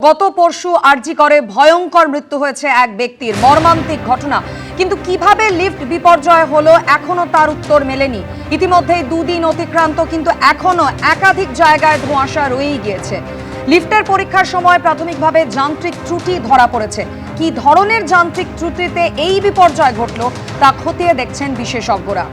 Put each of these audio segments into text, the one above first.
গত পরশু আরজি করে ভয়ঙ্কর মৃত্যু হয়েছে এক ব্যক্তির, মর্মান্তিক ঘটনা। কিন্তু কিভাবে লিফট বিপর্যয় হলো এখনো তার উত্তর মেলেনি। ইতিমধ্যেই দুদিন অতিক্রান্ত, কিন্তু এখনো একাধিক জায়গায় ধোঁয়াশা রয়েই গিয়েছে। লিফটের পরীক্ষার সময় প্রাথমিকভাবে যান্ত্রিক ত্রুটি ধরা পড়েছে। কি ধরনের যান্ত্রিক ত্রুটিতে এই বিপর্যয় ঘটল তা খতিয়ে দেখছেন বিশেষজ্ঞরা।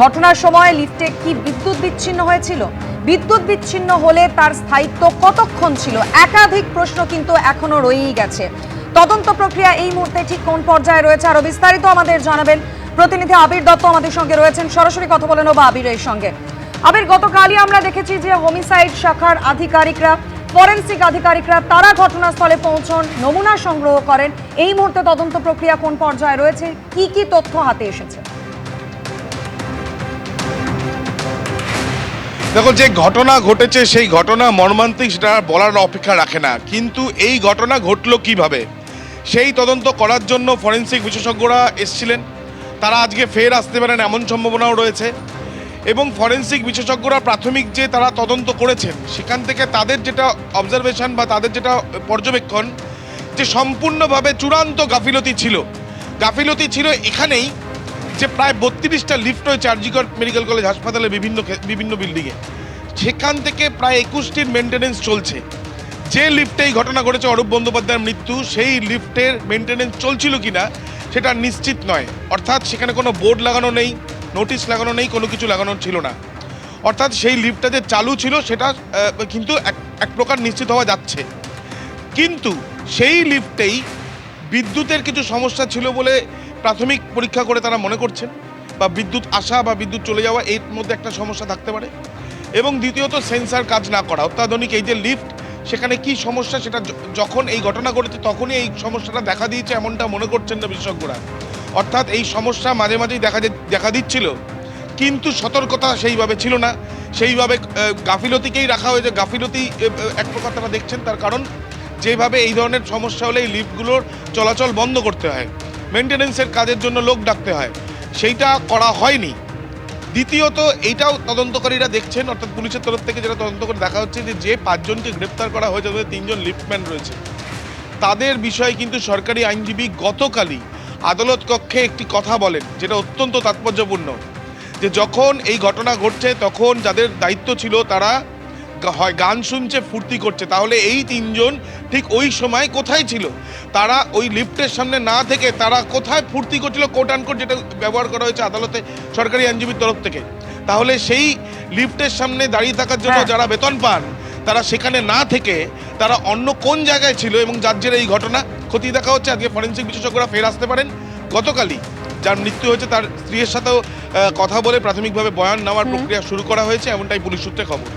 ঘটনার সময় লিফটে কি বিদ্যুৎ বিচ্ছিন্ন হয়েছিল? বিদ্যুৎ বিচ্ছিন্ন হলে তার স্থায়িত্ব কতক্ষণ ছিল? একাধিক প্রশ্ন কিন্তু এখনো রয়েই গেছে। তদন্ত প্রক্রিয়া এই মুহূর্তে ঠিক কোন পর্যায়ে রয়েছে, আরো বিস্তারিত আমাদের জানাবেন প্রতিনিধি আবির দত্ত আমাদের সঙ্গে রয়েছেন। সরাসরি কথা বলে নেব আবিরের সঙ্গে। আবির, গতকালই আমরা দেখেছি যে হোমিসাইড শাখার আধিকারিকরা, ফরেন্সিক আধিকারিকরা তারা ঘটনাস্থলে পৌঁছন, নমুনা সংগ্রহ করেন। এই মুহূর্তে তদন্ত প্রক্রিয়া কোন পর্যায়ে রয়েছে, কি কি তথ্য হাতে এসেছে? দেখো, যে ঘটনা ঘটেছে সেই ঘটনা মর্মান্তিক, সেটা বলার অপেক্ষা রাখে না। কিন্তু এই ঘটনা ঘটলো কিভাবে, সেই তদন্ত করার জন্য ফরেন্সিক বিশেষজ্ঞরা এসেছিলেন। তারা আজকে ফের আসতে পারেন এমন সম্ভাবনাও রয়েছে। এবং ফরেন্সিক বিশেষজ্ঞরা প্রাথমিক যে তারা তদন্ত করেছেন, সেখান থেকে তাদের যেটা অবজারভেশন বা তাদের যেটা পর্যবেক্ষণ, যে সম্পূর্ণভাবে চূড়ান্ত গাফিলতি ছিল এখানেই, যে প্রায় 32টা লিফট রয়েছে আরজি কর মেডিকেল কলেজ হাসপাতালে বিভিন্ন বিল্ডিংয়ে। সেখান থেকে প্রায় 21টির মেনটেনেন্স চলছে। যে লিফটে এই ঘটনা ঘটেছে অরূপ বন্দ্যোপাধ্যায়ের মৃত্যু, সেই লিফটের মেনটেনেন্স চলছিল কিনা সেটা নিশ্চিত নয়। অর্থাৎ সেখানে কোনো বোর্ড লাগানো নেই, নোটিশ লাগানো নেই, কোনো কিছু লাগানো ছিল না। অর্থাৎ সেই লিফটটা যে চালু ছিল সেটা কিন্তু এক প্রকার নিশ্চিত হওয়া যাচ্ছে। কিন্তু সেই লিফটেই বিদ্যুতের কিছু সমস্যা ছিল বলে প্রাথমিক পরীক্ষা করে তারা মনে করছেন, বা বিদ্যুৎ আসা বা বিদ্যুৎ চলে যাওয়া এর মধ্যে একটা সমস্যা থাকতে পারে। এবং দ্বিতীয়ত সেন্সার কাজ না করা, অত্যাধুনিক এই যে লিফট, সেখানে কি সমস্যা সেটা যখন এই ঘটনা ঘটেছে তখনই এই সমস্যাটা দেখা দিয়েছে এমনটা মনে করছেন না বিশেষজ্ঞরা। অর্থাৎ এই সমস্যা মাঝে মাঝেই দেখা দিচ্ছিল, কিন্তু সতর্কতা সেইভাবে ছিল না। সেইভাবে গাফিলতিকেই রাখা হয়েছে। গাফিলতি এক প্রকার তারা দেখছেন, তার কারণ যেভাবে এই ধরনের সমস্যা হলে এই লিফটগুলোর চলাচল বন্ধ করতে হয়, মেনটেনেন্সের কাজের জন্য লোক ডাকতে হয়, সেইটা করা হয়নি। দ্বিতীয়ত এইটাও তদন্তকারীরা দেখছেন, অর্থাৎ পুলিশের তরফ থেকে যেটা তদন্ত করে দেখা হচ্ছে যে 5 জনকে গ্রেপ্তার করা হয়েছে, তাদের 3 জন লিফটম্যান রয়েছে। তাদের বিষয়ে কিন্তু সরকারি আইনজীবী গতকালই আদালত কক্ষে একটি কথা বলেন, যেটা অত্যন্ত তাৎপর্যপূর্ণ। যে যখন এই ঘটনা ঘটছে তখন যাদের দায়িত্ব ছিল তারা হয় গান শুনছে, ফুর্তি করছে, তাহলে এই 3 জন ঠিক ওই সময় কোথায় ছিল? তারা ওই লিফটের সামনে না থেকে তারা কোথায় ফুর্তি করছিল, কোট আনকোট, যেটা ব্যবহার করা হয়েছে আদালতে সরকারি আইনজীবীর তরফ থেকে। তাহলে সেই লিফটের সামনে দাঁড়িয়ে থাকার জন্য যারা বেতন পান, তারা সেখানে না থেকে তারা অন্য কোন জায়গায় ছিল, এবং যার জেরে এই ঘটনা খতিয়ে দেখা হচ্ছে। আজকে ফরেন্সিক বিশেষজ্ঞরা ফের আসতে পারেন। গতকালই যার মৃত্যু হয়েছে তার স্ত্রীর সাথেও কথা বলে প্রাথমিকভাবে বয়ান নেওয়ার প্রক্রিয়া শুরু করা হয়েছে, এমনটাই পুলিশ সূত্রে খবর।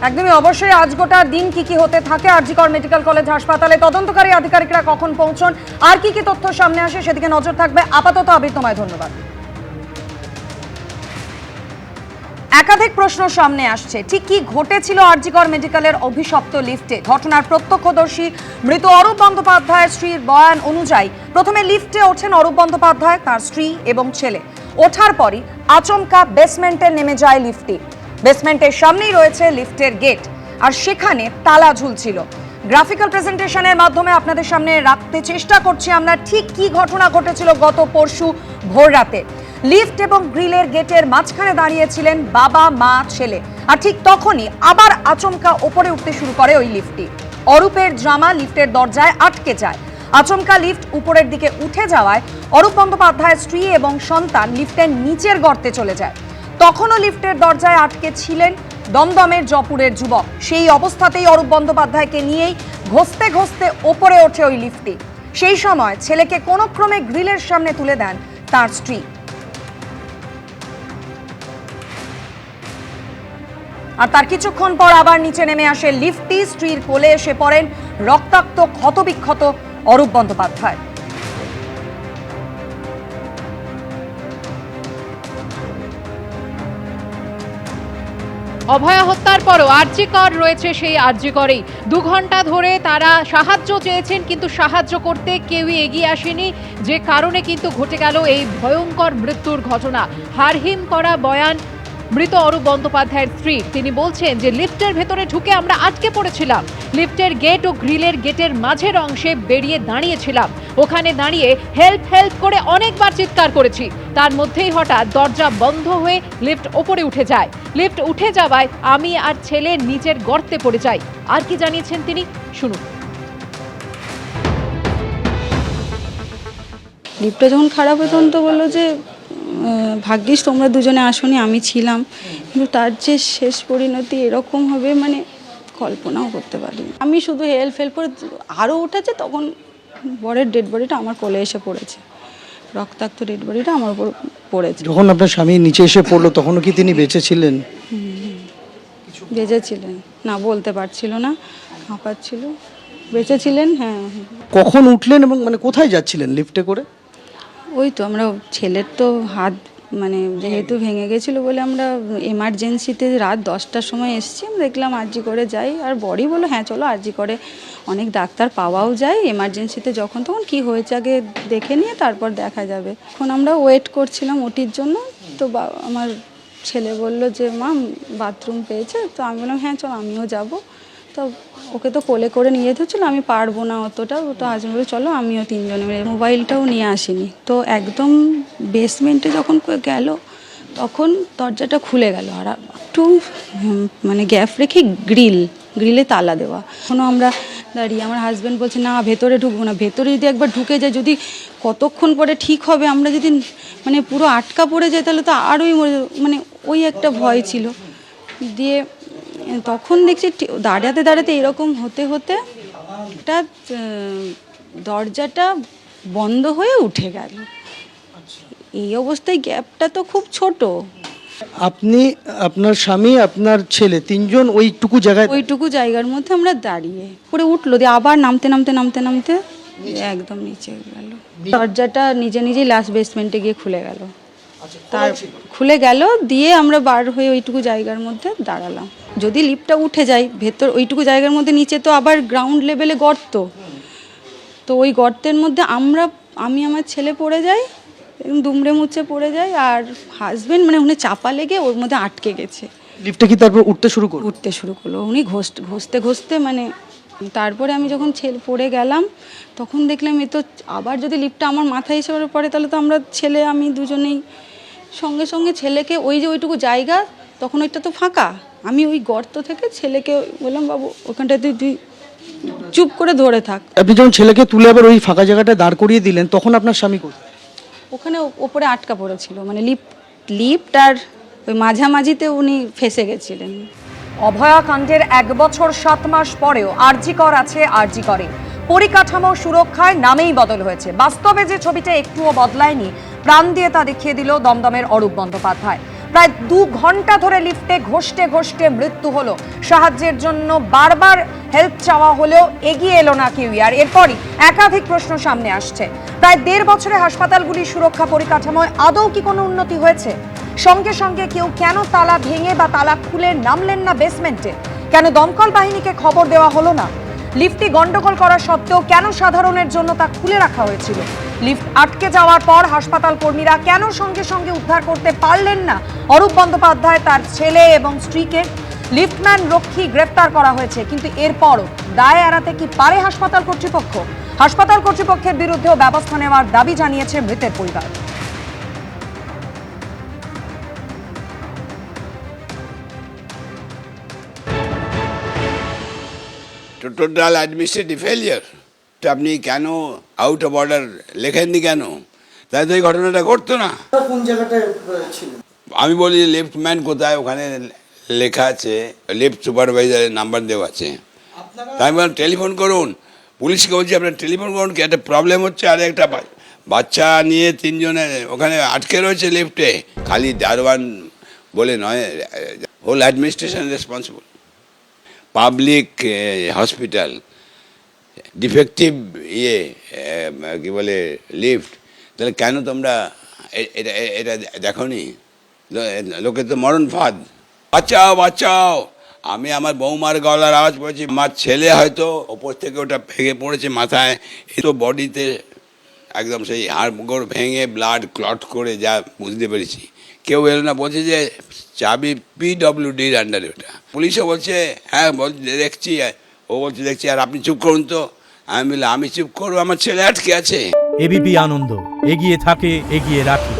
একদমই, অবশ্যই আজ গোটা দিন কি হতে থাকে আরজি কর মেডিকেল কলেজ হাসপাতালে, তদন্তকারী আধিকারিকরা কখন পৌঁছন, আর কি তথ্য সামনে আসে সেদিকে নজর থাকবে। আপাতত আবির, তোমায় ধন্যবাদ। একাধিক প্রশ্ন সামনে আসছে, ঠিক কি ঘটেছিল আরজি কর মেডিকেলের অভিশপ্ত লিফটে? ঘটনার প্রত্যক্ষদর্শী মৃত অরূপ বন্দ্যোপাধ্যায়ের স্ত্রীর বয়ান অনুযায়ী প্রথমে লিফটে ওঠেন অরূপ বন্দ্যোপাধ্যায়, তার স্ত্রী এবং ছেলে। ওঠার পরই আচমকা বেসমেন্টে নেমে যায় লিফটটি। বেসমেন্টের সামনেই রয়েছে লিফটের গেট, আর সেখানে তালা ঝুলছিল। গ্রাফিক্যাল প্রেজেন্টেশনের মাধ্যমে আপনাদের সামনে রাখতে চেষ্টা করছি আমরা ঠিক কি ঘটনা ঘটেছিল গত পরশু ভোর রাতে। লিফট এবং গ্রিলের গেটের মাঝখানে দাঁড়িয়েছিলেন বাবা, মা, ছেলে। আর ঠিক তখনই আবার আচমকা ওপরে উঠতে শুরু করে ওই লিফটটি। অরূপের জামা লিফটের দরজায় আটকে যায়। আচমকা লিফট উপরের দিকে উঠে যাওয়ায় অরূপ বন্দ্যোপাধ্যায়ের স্ত্রী এবং সন্তান লিফটের নিচের গর্তে চলে যায়। তখনও লিফটের দরজায় আটকে ছিলেন দমদমের জপুরের যুবক। সেই অবস্থাতেই অরূপ বন্দ্যোপাধ্যায়কে নিয়েই ঘসতে ঘসতে ওপরে ওঠে ওই লিফটটি। সেই সময় ছেলেকে কোনো ক্রমে গ্রিলের সামনে তুলে দেন তার স্ত্রী। আর তার কিছুক্ষণ পর আবার নিচে নেমে আসে লিফটটি। স্ত্রীর কোলে এসে পড়েন রক্তাক্ত ক্ষতবিক্ষত অরূপ বন্দ্যোপাধ্যায়। অভয়া হত্যার পরও আরজি কর রয়েছে, সেই আরজি করেই 2 ঘন্টা ধরে তারা সাহায্য চেয়েছেন, কিন্তু সাহায্য করতে কেউই এগিয়ে আসেনি, যে কারণে কিন্তু ঘটে গেল এই ভয়ঙ্কর মৃত্যুর ঘটনা। হারহিম করা বয়ান মৃত অরূপ বন্দ্যোপাধ্যায়ের স্ত্রী। তিনি বলছেন যে লিফটের ভেতরে ঢুকে আমরা আটকে পড়েছিলাম। লিফটের গেট ও গ্রিলের গেটের মাঝের অংশে বেরিয়ে দাঁড়িয়েছিলাম। ওখানে দাঁড়িয়ে হেল্প হেল্প করে অনেকবার চিৎকার করেছি। তার মধ্যেই হঠাৎ দরজা বন্ধ হয়ে লিফট ওপরে উঠে যায়। লিফট উঠে যাওয়ায় আমি আর ছেলে নিচের গর্তে পড়ে যাই। আর কি জানিয়েছেন তিনি, শুনুন। লিফটটা যখন খারাপ হয়ে তখন তো বললো যে ভাগ্যিস তোমরা দুজনে আসোনি, আমি ছিলাম। কিন্তু তার যে শেষ পরিণতি এরকম হবে মানে কল্পনাও করতে পারিনি। আমি শুধু হেল্প করে আরও উঠেছে, তখন বরের ডেড বডিটা আমার কোলে এসে পড়েছে, রক্তাক্ত ডেড বডিটা আমার উপর পড়েছে। যখন আপনার স্বামী নিচে এসে পড়লো তখনও কি তিনি বেঁচে ছিলেন? বেঁচে ছিলেন না, বলতে পারছিল না, হাঁপাচ্ছিল। বেঁচে ছিলেন, হ্যাঁ। কখন উঠলেন এবং মানে কোথায় যাচ্ছিলেন লিফটে করে? ওই তো আমরা ছেলের তো হাত মানে যেহেতু ভেঙে গেছিলো বলে আমরা এমার্জেন্সিতে রাত 10টার সময় এসেছি। দেখলাম আরজি করে যাই, আর বড়ি বললো হ্যাঁ চলো আরজি করে অনেক ডাক্তার পাওয়াও যায়, এমার্জেন্সিতে যখন তখন কি হয়েছে আগে দেখে নিয়ে তারপর দেখা যাবে। এখন আমরা ওয়েট করছিলাম ওটির জন্য। তো আমার ছেলে বলল যে মা বাথরুম পেয়েছে। তো আমি বললাম হ্যাঁ চলো আমিও যাব। তো ওকে তো কোলে করে নিয়ে যেতে হচ্ছিলো, আমি পারবো না অতটা। তো হাজবেন্ড বলে চলো আমিও তিনজনে মিলে, মোবাইলটাও নিয়ে আসিনি। তো একদম বেসমেন্টে যখন গেল তখন দরজাটা খুলে গেল, আর একটু মানে গ্যাপ রেখে গ্রিলে তালা দেওয়া। এখনও আমরা দাঁড়িয়ে, আমার হাজব্যান্ড বলছে না ভেতরে ঢুকবো না, ভেতরে যদি একবার ঢুকে যায় যদি কতক্ষণ পরে ঠিক হবে, আমরা যদি মানে পুরো আটকা পড়ে যায় তাহলে তো আরোই মানে ওই একটা ভয় ছিল। দিয়ে তখন দেখছি দাঁড়াতে এরকম হতে একটা দরজাটা বন্ধ হয়ে উঠে গেল। এই অবস্থায় গ্যাপটা তো খুব ছোট। আপনি, আপনার স্বামী, আপনার ছেলে তিনজন ওইটুকু জায়গার মধ্যে আমরা দাঁড়িয়ে পরে উঠলো, দিয়ে আবার নামতে একদম নিচে গেল। দরজাটা নিজেই লাস্ট বেসমেন্টে গিয়ে খুলে গেল। তার খুলে গেল, দিয়ে আমরা বার হয়ে ওইটুকু জায়গার মধ্যে দাঁড়ালাম। যদি লিফটটা উঠে যায় ভেতর ওইটুকু জায়গার মধ্যে, নিচে তো আবার গ্রাউন্ড লেভেলে গর্ত। তো ওই গর্তের মধ্যে আমি আমার ছেলে পড়ে যাই, দুমড়ে মুচড়ে পড়ে যায়, আর হাজবেন্ড মানে উনি চাপা লেগে ওর মধ্যে আটকে গেছে। লিফটটা কি তারপর উঠতে শুরু করলো? উনি ঘষতে মানে তারপরে আমি যখন ছেলে পড়ে গেলাম তখন দেখলাম এ তো আবার যদি লিফটটা আমার মাথায় এসে পড়ে তাহলে তো আমরা ছেলে আমি দুজনেই সঙ্গে ছেলেকে ওই যে ওইটুকু জায়গা তখন ওইটা তো ফাঁকা, আমি ওই গর্ত থেকে ছেলেকে বললাম বাবু ওখানটাতে তুই চুপ করে ধরে থাক। আপনি যখন ছেলেকে তুলে আবার ওই ফাঁকা জায়গাটা দাঁড় করিয়ে দিলেন তখন আপনার স্বামী কোথায়? ওখানে ওপরে আটকা পড়েছিল, মানে লিফট আর ওই মাঝামাঝিতে উনি ফেসে গেছিলেন। অভয়াকাণ্ডের 1 বছর 7 মাস পরেও আরজিকর আছে আরজিকরে। পরিকাঠামো সুরক্ষায় নামেই বদল হয়েছে, বাস্তবে যে ছবিটা একটুও বদলায়নি প্রাণ দিয়ে তা দেখিয়ে দিল দমদমের অরূপ বন্দ্যোপাধ্যায়। প্রায় 2 ঘন্টা ধরে লিফটে ঘষতে মৃত্যু হলো। সাহায্যের জন্য বারবার হেল্প চাওয়া হলেও এগিয়ে এলো না কেউই। আর এরপরই একাধিক প্রশ্ন সামনে আসছে। প্রায় 1.5 বছরে হাসপাতালগুলির সুরক্ষা পরিকাঠামোয় আদৌ কি কোনো উন্নতি হয়েছে? সঙ্গে কেউ কেন তালা ভেঙে বা তালা খুলে নামলেন না বেসমেন্টে? কেন দমকল বাহিনীকে খবর দেওয়া হলো না? লিফটটি গন্ডগোল করা সত্ত্বেও কেন সাধারণের জন্য তা খুলে রাখা হয়েছিল? লিফট আটকে যাওয়ার পর হাসপাতাল কর্মীরা কেন সঙ্গে উদ্ধার করতে পারলেন না অরূপ বন্দ্যোপাধ্যায়, তার ছেলে এবং স্ত্রীকে? লিফটম্যান রক্ষী গ্রেপ্তার করা হয়েছে, কিন্তু এরপরও দায় এড়াতে কি পারে হাসপাতাল কর্তৃপক্ষ? হাসপাতাল কর্তৃপক্ষের বিরুদ্ধেও ব্যবস্থা নেওয়ার দাবি জানিয়েছে মৃতের পরিবার। Total administrative failure. আপনি কেন আউট অফ অর্ডার লেখেননি কেন? তাই তো এই ঘটনাটা ঘটতো না। কোন জায়গাটায় ছিল? আমি বলি লেফটম্যান কোথায়, ওখানে লেখা আছে লেফট সুপারভাইজারের নাম্বার দেওয়া আছে। তাই আমি বললাম টেলিফোন করুন, পুলিশকে বলছি আপনার টেলিফোন করুন, কি একটা প্রবলেম হচ্ছে। আর একটা বাচ্চা নিয়ে 3 জনে ওখানে আটকে রয়েছে লিফটে। খালি দারোয়ান বলে নয়, whole administration responsible. Public hospital defective কি বলে লিফট, তাহলে কেন তোমরা এটা দেখো নি? লোকে তো মরণ ফাঁদ। বাঁচাও। আমি আমার বৌমার গলার আওয়াজ পেয়েছি, আমার ছেলে হয়তো ওপর থেকে ওটা ভেঙে পড়েছে মাথায়, এই তো বডিতে একদম সেই হাড়গোড় ভেঙে ব্লাড ক্লট করে যা বুঝতে পেরেছি। কেউ এলো না, বলছে যে চাবি PWDর আন্ডারে ওটা। পুলিশও বলছে হ্যাঁ দেখছি, ও বলছে দেখছি, আর আপনি চুপ করুন তো। আমি বললাম আমি চুপ করবো, আমার ছেলে আটকে আছে। এবিপি আনন্দ, এগিয়ে থাকে, এগিয়ে রাখে।